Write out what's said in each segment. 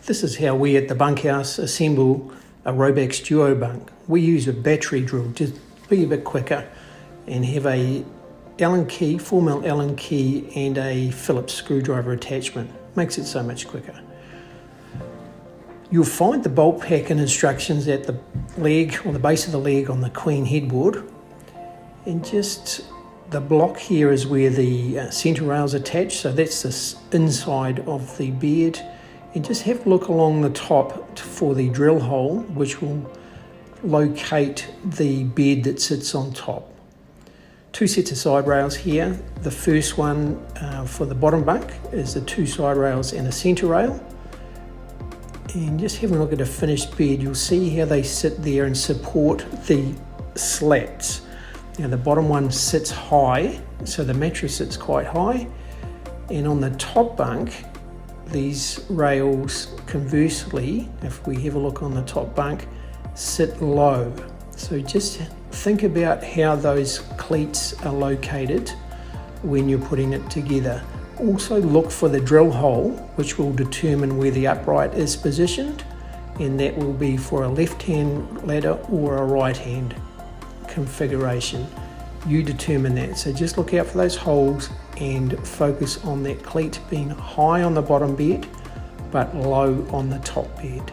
This is how we at the bunkhouse assemble a Robax Duo bunk. We use a battery drill, just be a bit quicker, and have a Allen key, 4mm Allen key, and a Phillips screwdriver attachment. Makes it so much quicker. You'll find the bolt pack and instructions at the leg, or the base of the leg on the queen headboard. And just the block here is where the centre rail's attached, so that's the inside of the bed. And just have a look along the top for the drill hole, which will locate the bed that sits on top. Two sets of side rails here. The first one for the bottom bunk is the two side rails and a centre rail. And just having a look at a finished bed, you'll see how they sit there and support the slats. Now the bottom one sits high, so the mattress sits quite high. And on the top bunk, these rails, conversely, if we have a look on the top bunk, sit low. So just think about how those cleats are located when you're putting it together. Also look for the drill hole, which will determine where the upright is positioned, and that will be for a left-hand ladder or a right-hand configuration. You determine that, so just look out for those holes and focus on that cleat being high on the bottom bed but low on the top bed.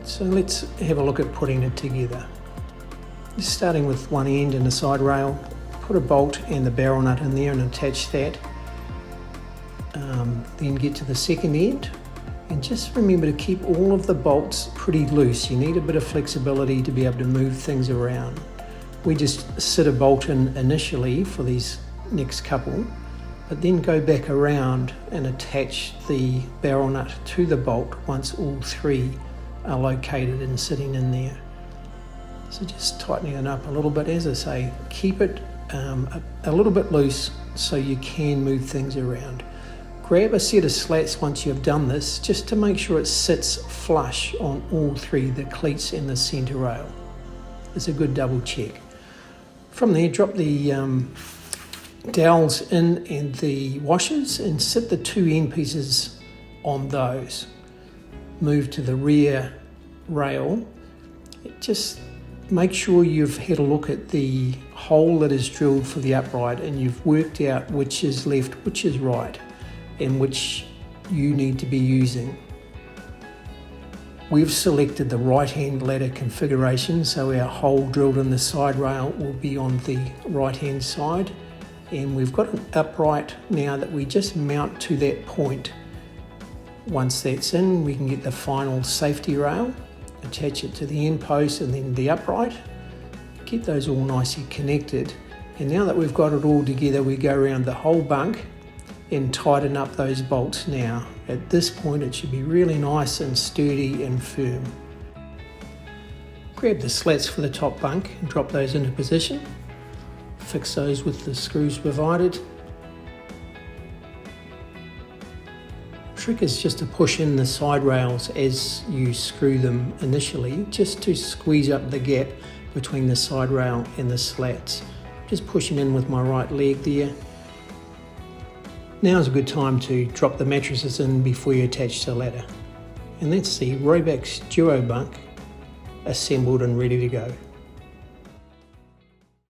So let's have a look at putting it together. Just starting with one end and a side rail, put a bolt and the barrel nut in there and attach that. Then get to the second end, and just remember to keep all of the bolts pretty loose. You need a bit of flexibility to be able to move things around. We just sit a bolt in initially for these next couple, but then go back around and attach the barrel nut to the bolt once all three are located and sitting in there. So just tightening it up a little bit. As I say, keep it a little bit loose so you can move things around. Grab a set of slats once you've done this, just to make sure it sits flush on all three, the cleats and the centre rail. It's a good double check. From there, drop the dowels in and the washers and sit the two end pieces on those. Move to the rear rail. Just make sure you've had a look at the hole that is drilled for the upright and you've worked out which is left, which is right, and which you need to be using. We've selected the right-hand ladder configuration, so our hole drilled in the side rail will be on the right-hand side, and we've got an upright now that we just mount to that point. Once that's in, we can get the final safety rail, attach it to the end post and then the upright, get those all nicely connected. And now that we've got it all together, we go around the whole bunk and tighten up those bolts now. At this point, it should be really nice and sturdy and firm. Grab the slats for the top bunk and drop those into position. Fix those with the screws provided. Trick is just to push in the side rails as you screw them initially, just to squeeze up the gap between the side rail and the slats. Just pushing in with my right leg there. Now is a good time to drop the mattresses in before you attach the ladder. And that's the Robax Duo bunk assembled and ready to go.